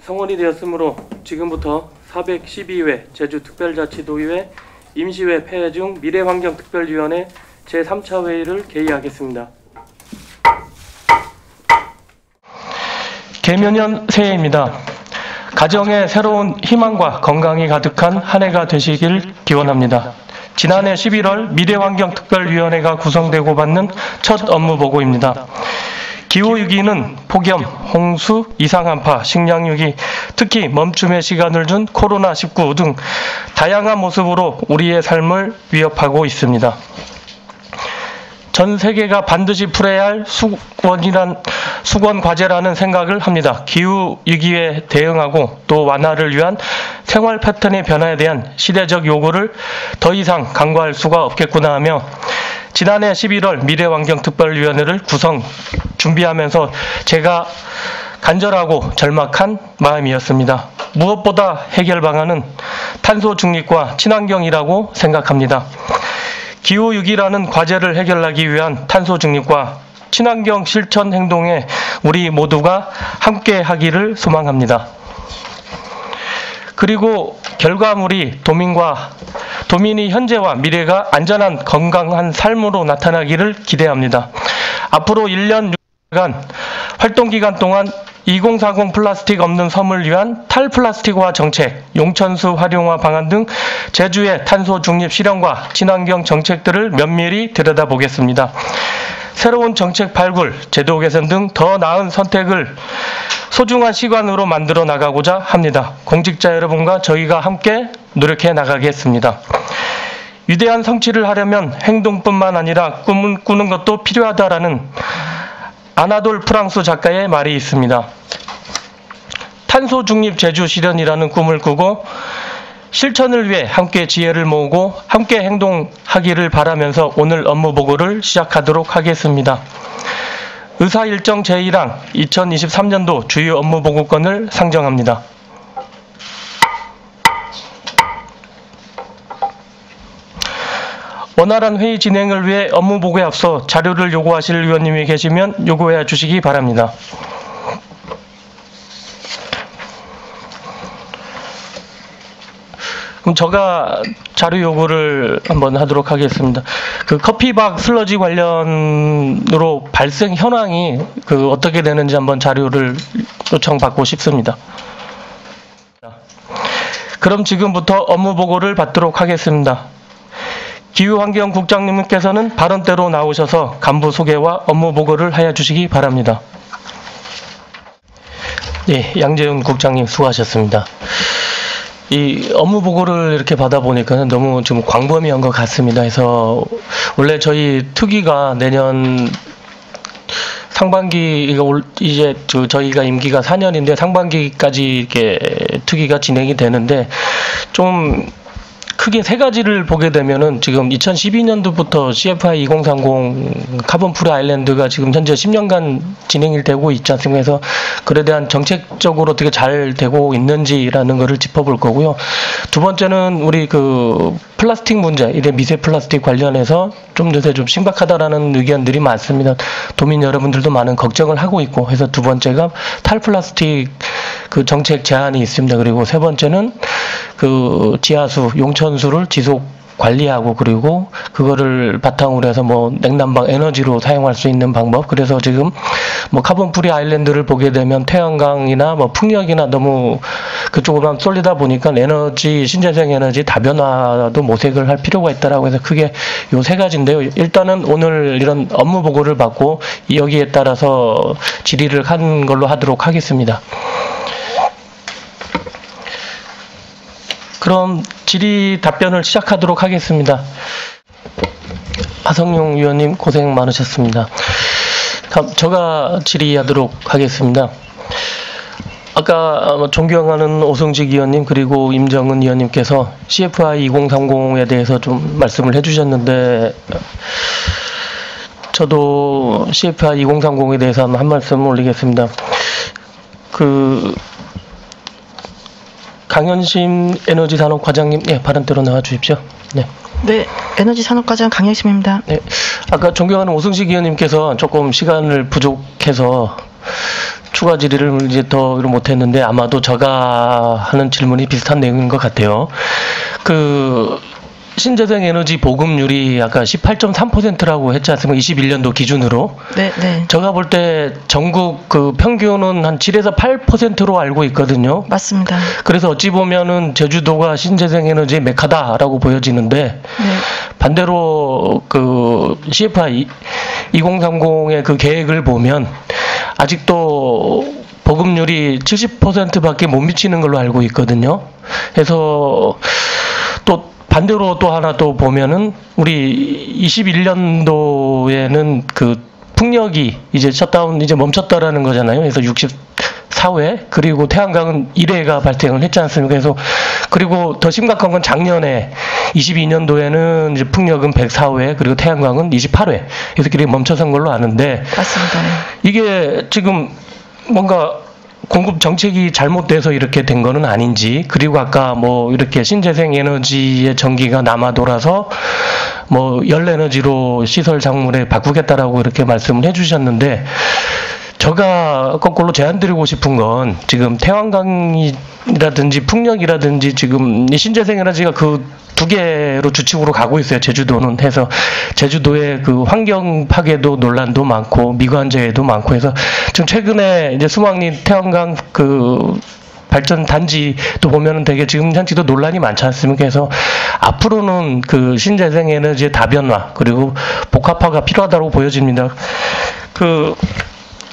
성원이 되었으므로 지금부터 412회 제주특별자치도의회 임시회 폐회 중 미래환경특별위원회 제3차 회의를 개의하겠습니다. 개묘년 새해입니다. 가정에 새로운 희망과 건강이 가득한 한 해가 되시길 기원합니다. 지난해 11월 미래환경특별위원회가 구성되고 받는 첫 업무보고입니다. 기후위기는 폭염, 홍수, 이상한파, 식량위기, 특히 멈춤의 시간을 준 코로나19 등 다양한 모습으로 우리의 삶을 위협하고 있습니다. 전 세계가 반드시 풀어야 할 수건 과제라는 생각을 합니다. 기후위기에 대응하고 또 완화를 위한 생활 패턴의 변화에 대한 시대적 요구를 더 이상 간과할 수가 없겠구나 하며 지난해 11월 미래환경특별위원회를 준비하면서 제가 간절하고 절박한 마음이었습니다. 무엇보다 해결 방안은 탄소 중립과 친환경이라고 생각합니다. 기후위기라는 과제를 해결하기 위한 탄소 중립과 친환경 실천 행동에 우리 모두가 함께 하기를 소망합니다. 그리고 결과물이 도민이 현재와 미래가 안전한 건강한 삶으로 나타나기를 기대합니다. 앞으로 1년 6개월간 활동기간 동안 2040 플라스틱 없는 섬을 위한 탈플라스틱화 정책, 용천수 활용화 방안 등 제주의 탄소 중립 실현과 친환경 정책들을 면밀히 들여다보겠습니다. 새로운 정책 발굴, 제도 개선 등 더 나은 선택을 소중한 시간으로 만들어 나가고자 합니다. 공직자 여러분과 저희가 함께 노력해 나가겠습니다. 위대한 성취를 하려면 행동뿐만 아니라 꿈을 꾸는 것도 필요하다라는 아나돌 프랑스 작가의 말이 있습니다. 탄소 중립 제주 실현이라는 꿈을 꾸고 실천을 위해 함께 지혜를 모으고 함께 행동하기를 바라면서 오늘 업무 보고를 시작하도록 하겠습니다. 의사일정 제1항 2023년도 주요 업무 보고권을 상정합니다. 원활한 회의 진행을 위해 업무 보고에 앞서 자료를 요구하실 의원님이 계시면 요구해 주시기 바랍니다. 그럼 제가 자료 요구를 한번 하도록 하겠습니다. 그 커피박 슬러지 관련으로 발생 현황이 어떻게 되는지 한번 자료를 요청받고 싶습니다. 그럼 지금부터 업무 보고를 받도록 하겠습니다. 기후환경국장님께서는 발언대로 나오셔서 간부 소개와 업무 보고를 하여 주시기 바랍니다. 예, 양재훈 국장님 수고하셨습니다. 이 업무 보고를 이렇게 받아보니까 너무 좀 광범위한 것 같습니다. 그래서 원래 저희 특위가 내년 상반기, 이제 저희가 임기가 4년인데 상반기까지 이렇게 특위가 진행이 되는데 좀 크게 세 가지를 보게 되면은 지금 2012년도부터 CFI 2030 카본 프리 아일랜드가 지금 현재 10년간 진행이 되고 있지 않습니까? 그래서 그에 대한 정책적으로 어떻게 잘 되고 있는지라는 것을 짚어볼 거고요. 두 번째는 우리 플라스틱 문제, 이래 미세 플라스틱 관련해서 좀 요새 좀 심각하다라는 의견들이 많습니다. 도민 여러분들도 많은 걱정을 하고 있고 해서 두 번째가 탈플라스틱 정책 제안이 있습니다. 그리고 세 번째는 지하수, 용천수를 지속 관리하고 그리고 그거를 바탕으로 해서 냉난방 에너지로 사용할 수 있는 방법. 그래서 지금 카본 프리 아일랜드를 보게 되면 태양광이나 풍력이나 너무 그쪽으로만 쏠리다 보니까 신재생 에너지 다변화도 모색을 할 필요가 있다라고 해서 크게 요 세 가지인데요. 일단은 오늘 이런 업무 보고를 받고 여기에 따라서 질의를 한 걸로 하도록 하겠습니다. 그럼 질의 답변을 시작하도록 하겠습니다. 하성룡 위원님 고생 많으셨습니다. 제가 질의하도록 하겠습니다. 아까 존경하는 오승직 위원님 그리고 임정은 위원님께서 CFI 2030에 대해서 좀 말씀을 해주셨는데 저도 CFI 2030에 대해서 한 말씀 올리겠습니다. 강현심 에너지산업과장님, 발언대로 나와주십시오. 네. 네, 에너지산업과장 강현심입니다. 네, 아까 존경하는 오승식 위원님께서 조금 시간을 부족해서 추가 질의를 이제 더 못했는데 아마도 제가 하는 질문이 비슷한 내용인 것 같아요. 그 신재생 에너지 보급률이 아까 18.3%라고 했지 않습니까? 21년도 기준으로. 네, 네. 제가 볼 때 전국 그 평균은 한 7에서 8%로 알고 있거든요. 맞습니다. 그래서 어찌 보면은 제주도가 신재생 에너지의 메카다라고 보여지는데 네. 반대로 그 CFI 2030의 그 계획을 보면 아직도 보급률이 70%밖에 못 미치는 걸로 알고 있거든요. 그래서 또 반대로 또 하나 또 보면은 우리 21년도에는 그 풍력이 이제 셧다운 이제 멈췄다라는 거잖아요. 그래서 64회 그리고 태양광은 1회가 발생을 했지 않습니까? 그래서 그리고 더 심각한 건 작년에 22년도에는 이제 풍력은 104회 그리고 태양광은 28회 그래서 길이 멈춰선 걸로 아는데 맞습니다. 네. 이게 지금 뭔가 공급 정책이 잘못돼서 이렇게 된 거는 아닌지 그리고 아까 뭐 이렇게 신재생 에너지의 전기가 남아 돌아서 뭐 열에너지로 시설 작물에 바꾸겠다라고 이렇게 말씀을 해주셨는데 제가 거꾸로 제안드리고 싶은 건 지금 태양광이라든지 풍력이라든지 지금 이 신재생 에너지가 그 두 개로 주축으로 가고 있어요. 제주도는 해서 제주도의 그 환경 파괴도 논란도 많고 미관재해도 많고 해서 지금 최근에 이제 수막리 태양광 그 발전 단지도 보면은 되게 지금 현지도 논란이 많지 않습니까? 그래서 앞으로는 그 신재생 에너지의 다변화 그리고 복합화가 필요하다고 보여집니다. 그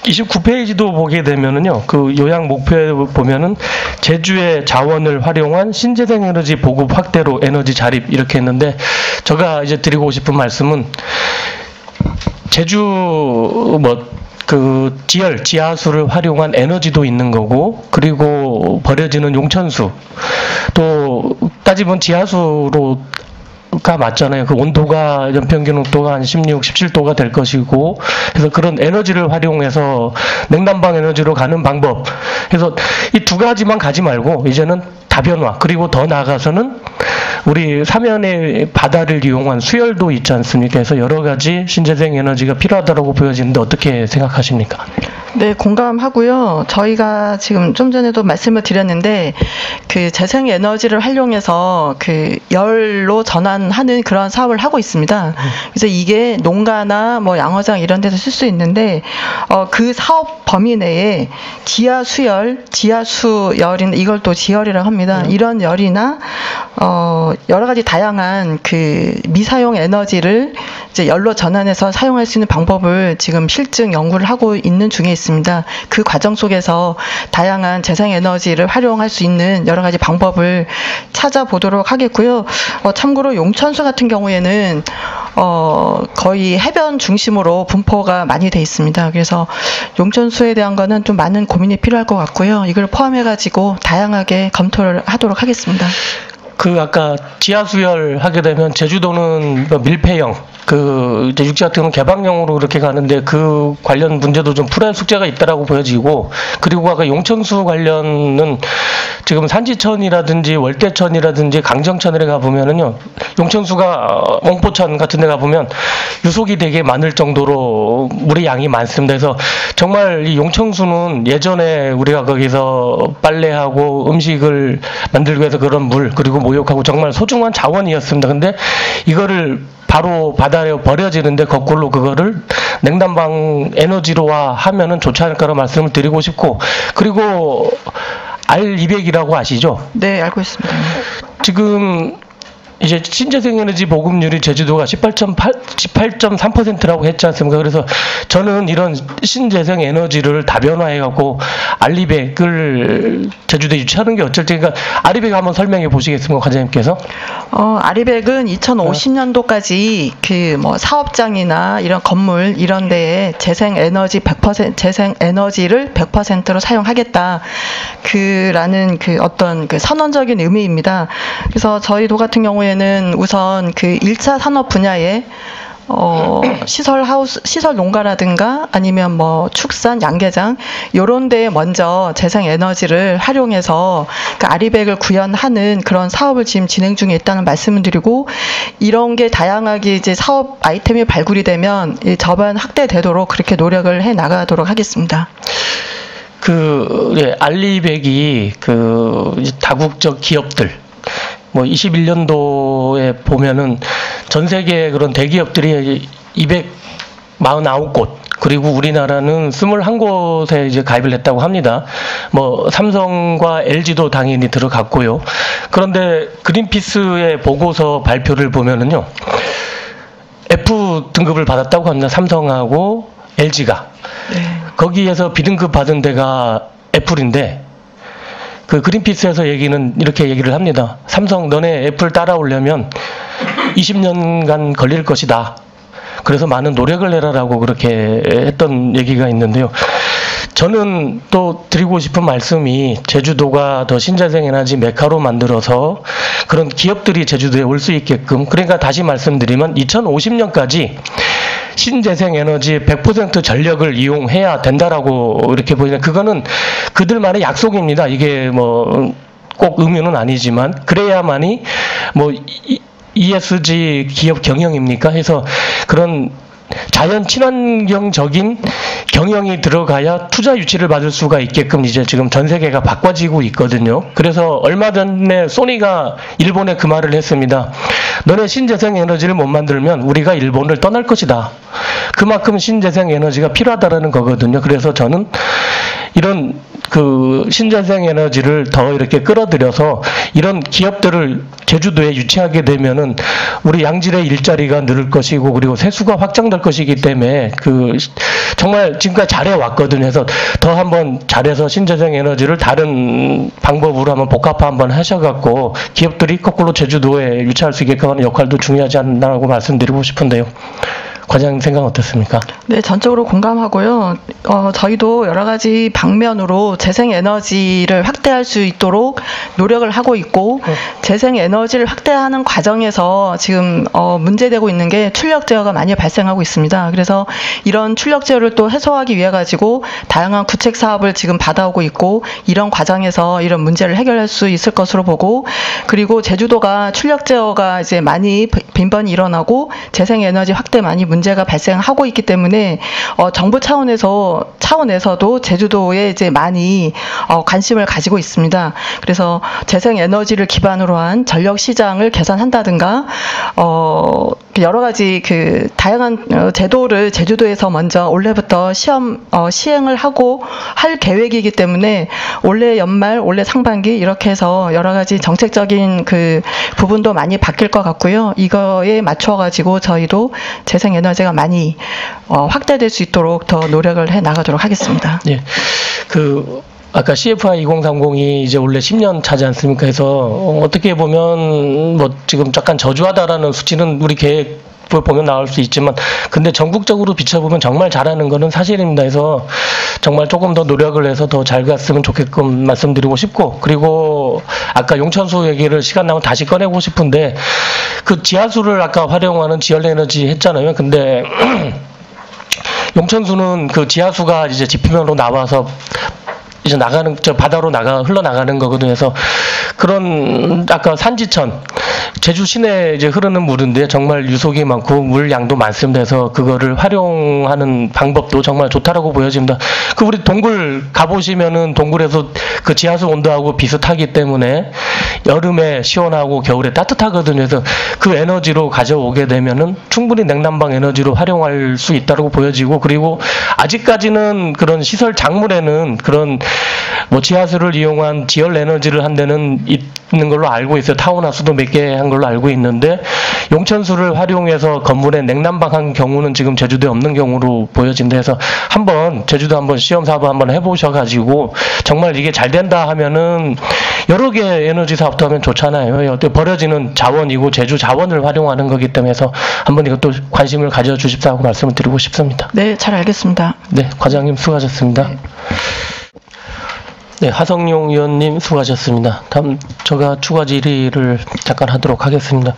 29페이지도 보게 되면은요, 그 요약 목표에 보면은 제주의 자원을 활용한 신재생 에너지 보급 확대로 에너지 자립 이렇게 했는데, 제가 이제 드리고 싶은 말씀은 제주 그 지하수를 활용한 에너지도 있는 거고, 그리고 버려지는 용천수 또 따지면 지하수로 가 맞잖아요. 그 온도가 연평균 온도가 한 16, 17도가 될 것이고, 그래서 그런 에너지를 활용해서 냉난방 에너지로 가는 방법. 그래서 이 두 가지만 가지 말고 이제는 다변화 그리고 더 나아가서는 우리 사면의 바다를 이용한 수열도 있지 않습니까? 그래서 여러 가지 신재생 에너지가 필요하다고 보여지는데 어떻게 생각하십니까? 네, 공감하고요. 저희가 지금 좀 전에도 말씀을 드렸는데 그 재생 에너지를 활용해서 그 열로 전환하는 그런 사업을 하고 있습니다. 그래서 이게 농가나 뭐 양어장 이런 데서 쓸 수 있는데 그 사업 범위 내에 지하수열인데 이걸 또 지열이라고 합니다. 이런 열이나 여러 가지 다양한 그 미사용 에너지를 이제 열로 전환해서 사용할 수 있는 방법을 지금 실증 연구를 하고 있는 중에 있습니다. 그 과정 속에서 다양한 재생 에너지를 활용할 수 있는 여러 가지 방법을 찾아보도록 하겠고요. 참고로 용천수 같은 경우에는 거의 해변 중심으로 분포가 많이 돼 있습니다. 그래서 용천수에 대한 거는 좀 많은 고민이 필요할 것 같고요. 이걸 포함해가지고 다양하게 검토를 하도록 하겠습니다. 그 아까 지하수열 하게 되면 제주도는 밀폐형 그 이제 육지 같은 경우는 개방형으로 이렇게 가는데 그 관련 문제도 좀 풀어야 할 숙제가 있다라고 보여지고, 그리고 아까 용천수 관련은 지금 산지천이라든지 월대천이라든지 강정천에 가보면은요, 용천수가 옹포천 같은 데 가보면 유속이 되게 많을 정도로 물의 양이 많습니다. 그래서 정말 이 용천수는 예전에 우리가 거기서 빨래하고 음식을 만들기 위해서 그런 물 그리고 목욕하고 정말 소중한 자원이었습니다. 근데 이거를 바로 바다에 버려지는데 거꾸로 그거를 냉난방 에너지로화 하면은 좋지 않을까라는 말씀을 드리고 싶고, 그리고 R200이라고 아시죠? 네, 알고 있습니다. 지금 이제 신재생 에너지 보급률이 제주도가 18.3%라고 했지 않습니까? 그래서 저는 이런 신재생 에너지를 다변화해갖고 R200을 제주도에 유치하는 게 어쩔지. 그러니까 R200 한번 설명해 보시겠습니까, 과장님께서? R200은 2050년도까지 그 뭐 사업장이나 이런 건물 이런 데에 재생 에너지를 100%로 사용하겠다. 그라는 그 어떤 그 선언적인 의미입니다. 그래서 저희 도 같은 경우에는 우선 그 1차 산업 분야에 시설 농가라든가 아니면 뭐 축산, 양계장 요런 데에 먼저 재생 에너지를 활용해서 그 R200을 구현하는 그런 사업을 지금 진행 중에 있다는 말씀을 드리고, 이런 게 다양하게 이제 사업 아이템이 발굴이 되면 이 저반 확대되도록 그렇게 노력을 해 나가도록 하겠습니다. 알리백이 이제 다국적 기업들, 뭐 21년도에 보면은 전 세계 그런 대기업들이 249곳, 그리고 우리나라는 21곳에 이제 가입을 했다고 합니다. 뭐 삼성과 LG도 당연히 들어갔고요. 그런데 그린피스의 보고서 발표를 보면은요, F 등급을 받았다고 합니다. 삼성하고 LG가. 네. 거기에서 B등급 받은 데가 애플인데, 그 그린피스에서 이렇게 얘기를 합니다. 삼성, 너네 애플 따라오려면 20년간 걸릴 것이다. 그래서 많은 노력을 해라라고 그렇게 했던 얘기가 있는데요. 저는 또 드리고 싶은 말씀이, 제주도가 더 신재생에너지 메카로 만들어서 그런 기업들이 제주도에 올 수 있게끔, 그러니까 다시 말씀드리면 2050년까지 신재생에너지 100% 전력을 이용해야 된다라고 이렇게 보이는, 그거는 그들만의 약속입니다. 이게 뭐 꼭 의무는 아니지만, 그래야만이 뭐 ESG 기업 경영입니까? 해서 그런 자연 친환경적인 경영이 들어가야 투자 유치를 받을 수가 있게끔 이제 지금 전 세계가 바꿔지고 있거든요. 그래서 얼마 전에 소니가 일본에 그 말을 했습니다. 너네 신재생 에너지를 못 만들면 우리가 일본을 떠날 것이다. 그만큼 신재생 에너지가 필요하다라는 거거든요. 그래서 저는 이런 신재생 에너지를 더 이렇게 끌어들여서 이런 기업들을 제주도에 유치하게 되면은 우리 양질의 일자리가 늘을 것이고, 그리고 세수가 확장될 것이기 때문에 정말 지금까지 잘해 왔거든요. 그래서 더 한번 잘해서 신재생 에너지를 다른 방법으로 한번 복합화 한번 하셔갖고 기업들이 거꾸로 제주도에 유치할 수 있게끔 하는 역할도 중요하지 않나라고 말씀드리고 싶은데요. 과장님 생각 어떻습니까? 네, 전적으로 공감하고요. 저희도 여러 가지 방면으로 재생에너지를 확대할 수 있도록 노력을 하고 있고, 재생에너지를 확대하는 과정에서 지금 문제되고 있는 게 출력 제어가 많이 발생하고 있습니다. 그래서 이런 출력 제어를 또 해소하기 위해 가지고 다양한 구책 사업을 지금 받아오고 있고, 이런 과정에서 이런 문제를 해결할 수 있을 것으로 보고, 그리고 제주도가 출력 제어가 이제 많이 빈번히 일어나고 재생에너지 확대 많이 문제가 발생하고 있기 때문에 정부 차원에서도 제주도에 이제 많이 관심을 가지고 있습니다. 그래서 재생에너지를 기반으로 한 전력 시장을 개선한다든가 여러 가지 다양한 제도를 제주도에서 먼저 올해부터 시행을 하고 할 계획이기 때문에 올해 연말, 올해 상반기 이렇게 해서 여러 가지 정책적인 부분도 많이 바뀔 것 같고요. 이거에 맞춰 가지고 저희도 재생에너지가 많이 확대될 수 있도록 더 노력을 해 나가도록 하겠습니다. 예. 아까 CFI 2030이 이제 원래 10년 차지 않습니까? 해서 어떻게 보면 뭐 지금 약간 저조하다라는 수치는 우리 계획 보면 나올 수 있지만, 근데 전국적으로 비춰보면 정말 잘하는 거는 사실입니다. 해서 정말 조금 더 노력을 해서 더 잘 갔으면 좋게끔 말씀드리고 싶고, 그리고 아까 용천수 얘기를 시간 나면 다시 꺼내고 싶은데, 지하수를 아까 활용하는 지열에너지 했잖아요. 근데 용천수는 지하수가 이제 지표면으로 나와서 이제 바다로 흘러나가는 거거든요. 그래서 그런 아까 산지천, 제주 시내에 이제 흐르는 물인데 정말 유속이 많고 물 양도 많습니다. 그래서 그거를 활용하는 방법도 정말 좋다라고 보여집니다. 우리 동굴 가보시면은 동굴에서 지하수 온도하고 비슷하기 때문에 여름에 시원하고 겨울에 따뜻하거든요. 그래서 그 에너지로 가져오게 되면은 충분히 냉난방 에너지로 활용할 수 있다고 보여지고, 그리고 아직까지는 그런 시설 작물에는 그런 뭐 지하수를 이용한 지열 에너지를 한 데는 있는 걸로 알고 있어요. 타운하우스도 몇 개 한 걸로 알고 있는데, 용천수를 활용해서 건물에 냉난방한 경우는 지금 제주도에 없는 경우로 보여진다. 해서 제주도 한번 시험 사업 한번 해보셔가지고 정말 이게 잘 된다 하면은 여러 개 에너지 사업도 하면 좋잖아요. 버려지는 자원이고 제주 자원을 활용하는 거기 때문에 해서 한번 이것도 관심을 가져주십사고 말씀을 드리고 싶습니다. 네, 잘 알겠습니다. 네, 과장님 수고하셨습니다. 네, 하성룡 의원님 수고하셨습니다. 다음 제가 추가 질의를 잠깐 하도록 하겠습니다.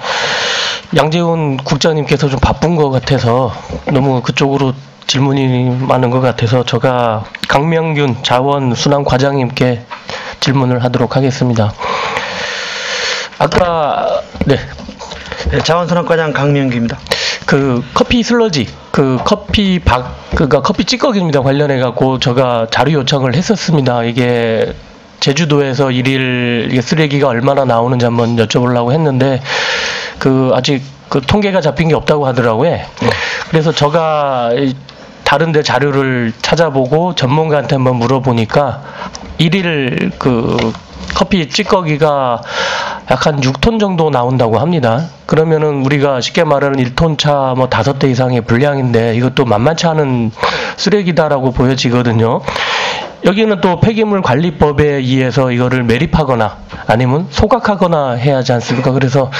양재훈 국장님께서 좀 바쁜 것 같아서 너무 그쪽으로 질문이 많은 것 같아서 제가 강명균 자원순환과장님께 질문을 하도록 하겠습니다. 아까 네, 자원순환과장 강명규입니다. 그 커피 슬러지, 그 커피 그니까 커피 찌꺼기입니다. 관련해 갖고 제가 자료 요청을 했었습니다. 이게 제주도에서 일일 이게 쓰레기가 얼마나 나오는지 한번 여쭤보려고 했는데 그 아직 그 통계가 잡힌 게 없다고 하더라고요. 그래서 제가 다른 데 자료를 찾아보고 전문가한테 한번 물어보니까 일일 그 커피 찌꺼기가 약 한 6톤 정도 나온다고 합니다. 그러면은 우리가 쉽게 말하는 1톤 차 뭐 5대 이상의 분량인데 이것도 만만치 않은 쓰레기다라고 보여지거든요. 여기는 또 폐기물 관리법에 의해서 이거를 매립하거나 아니면 소각하거나 해야 하지 않습니까? 그래서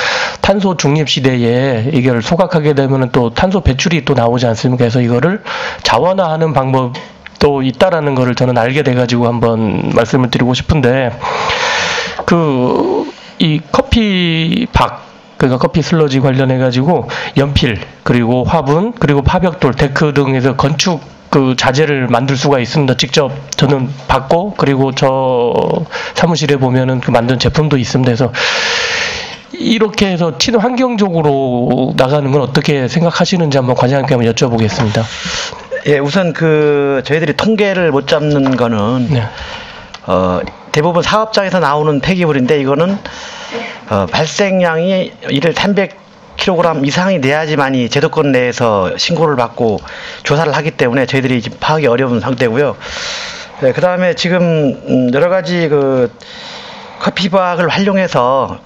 탄소 중립 시대에 이걸 소각하게 되면은 또 탄소 배출이 또 나오지 않습니까? 그래서 이거를 자원화하는 방법도 있다라는 거를 저는 알게 돼가지고 한번 말씀을 드리고 싶은데 이 그러니까 커피 슬러지 관련해 가지고 연필 그리고 화분 그리고 파벽돌 데크 등에서 건축 그 자재를 만들 수가 있습니다. 직접 저는 봤고 그리고 저 사무실에 보면은 그 만든 제품도 있습니다. 그래서 이렇게 해서 친환경적으로 나가는 건 어떻게 생각하시는지 한번 과장님께 한번 여쭤보겠습니다. 예, 우선 저희들이 통계를 못 잡는 거는 네. 대부분 사업장에서 나오는 폐기물인데 이거는 발생량이 일일 300kg 이상이 돼야지만이 제도권 내에서 신고를 받고 조사를 하기 때문에 저희들이 지금 파악이 어려운 상태고요. 네, 그 다음에 지금 여러 가지 커피박을 활용해서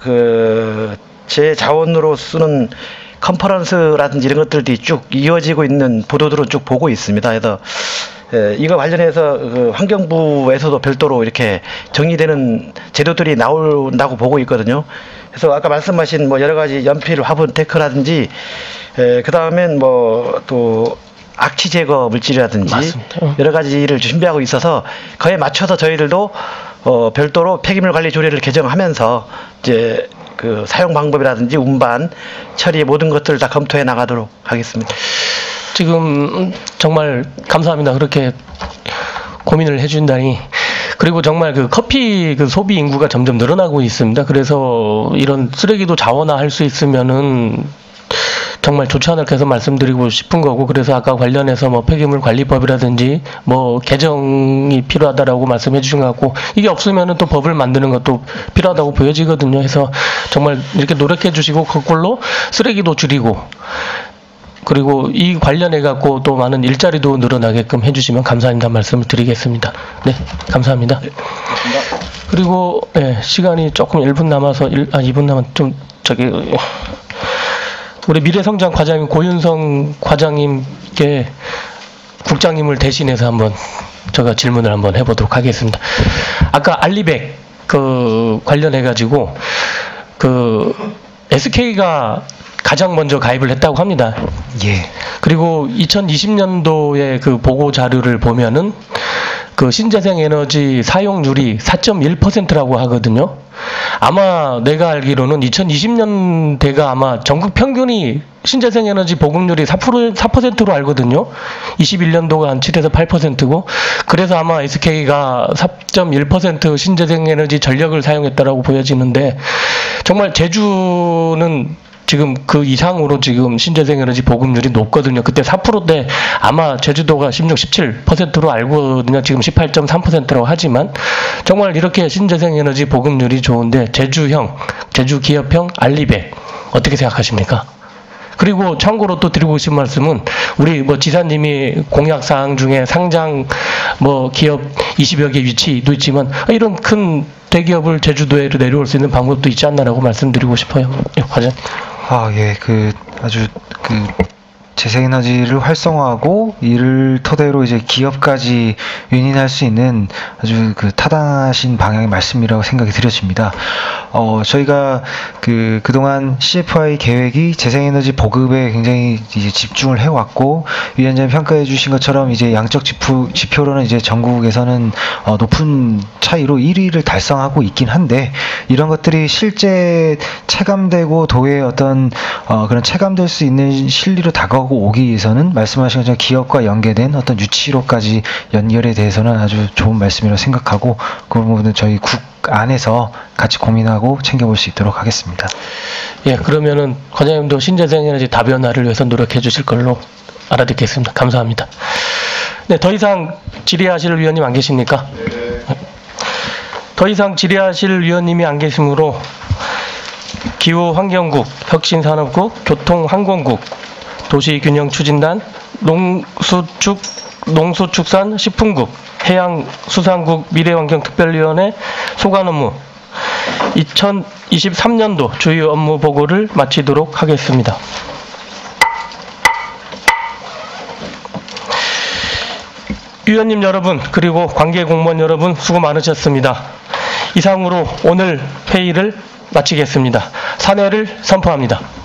제 자원으로 쓰는 컨퍼런스라든지 이런 것들이 쭉 이어지고 있는 보도들을 쭉 보고 있습니다. 그래서 이거 관련해서 환경부에서도 별도로 이렇게 정리되는 제도들이 나온다고 보고 있거든요. 그래서 아까 말씀하신 여러 가지 연필, 화분, 데크라든지 그 다음엔 또 악취 제거 물질이라든지 맞습니다. 여러 가지를 준비하고 있어서 그에 맞춰서 저희들도 별도로 폐기물 관리 조례를 개정하면서 이제 사용 방법이라든지 운반, 처리 모든 것들을 다 검토해 나가도록 하겠습니다. 지금 정말 감사합니다. 그렇게 고민을 해준다니. 그리고 정말 커피 소비 인구가 점점 늘어나고 있습니다. 그래서 이런 쓰레기도 자원화할 수 있으면은 정말 좋지 않을까 해서 말씀드리고 싶은 거고, 그래서 아까 관련해서 폐기물 관리법이라든지 개정이 필요하다라고 말씀해 주신 것 같고, 이게 없으면은 또 법을 만드는 것도 필요하다고 보여지거든요. 해서 정말 이렇게 노력해 주시고 그걸로 쓰레기도 줄이고, 그리고 이 관련해 갖고 또 많은 일자리도 늘어나게끔 해주시면 감사합니다 말씀을 드리겠습니다. 네, 감사합니다. 네, 그리고 시간이 조금 1분 남아서 2분 남았 우리 미래성장 과장님 고윤성 과장님께 국장님을 대신해서 한번 제가 질문을 한번 해보도록 하겠습니다. 아까 알리백 관련해 가지고 SK가 가장 먼저 가입을 했다고 합니다. 예. 그리고 2020년도에 보고 자료를 보면은 신재생 에너지 사용률이 4.1%라고 하거든요. 아마 내가 알기로는 2020년대가 아마 전국 평균이 신재생 에너지 보급률이 4%로 알거든요. 21년도가 한 7에서 8%고, 그래서 아마 SK가 4.1% 신재생 에너지 전력을 사용했다라고 보여지는데, 정말 제주는 지금 그 이상으로 지금 신재생 에너지 보급률이 높거든요. 그때 4%대 아마 제주도가 16, 17%로 알거든요. 지금 18.3%라고 하지만 정말 이렇게 신재생 에너지 보급률이 좋은데 제주 기업형 알리백 어떻게 생각하십니까? 그리고 참고로 또 드리고 싶은 말씀은 우리 지사님이 공약사항 중에 상장 기업 20여 개 위치도 있지만 이런 큰 대기업을 제주도에 내려올 수 있는 방법도 있지 않나라고 말씀드리고 싶어요. 과장. 예, 아주 재생에너지를 활성화하고 이를 토대로 이제 기업까지 유인할 수 있는 아주 타당하신 방향의 말씀이라고 생각이 드려집니다. 저희가 그동안 CFI 계획이 재생에너지 보급에 굉장히 이제 집중을 해왔고, 위원장님 평가해 주신 것처럼 이제 양적 지표로는 이제 전국에서는 높은 차이로 1위를 달성하고 있긴 한데, 이런 것들이 실제 체감되고 도의 어떤 그런 체감될 수 있는 실리로 다가오고 하고 오기 위해서는 말씀하신 것처럼 기업과 연계된 어떤 유치로까지 연결에 대해서는 아주 좋은 말씀이라고 생각하고 그 부분은 저희 국 안에서 같이 고민하고 챙겨볼 수 있도록 하겠습니다. 예, 그러면은 과장님도 신재생에너지 다변화를 위해서 노력해 주실 걸로 알아듣겠습니다. 감사합니다. 네, 더 이상 질의하실 위원님 안 계십니까? 더 이상 질의하실 위원님이 안 계시므로 기후환경국, 혁신산업국, 교통항공국, 도시균형추진단, 농수축산식품국, 해양수산국 미래환경특별위원회 소관 업무 2023년도 주요 업무 보고를 마치도록 하겠습니다. 위원님 여러분, 그리고 관계 공무원 여러분 수고 많으셨습니다. 이상으로 오늘 회의를 마치겠습니다. 사내를 선포합니다.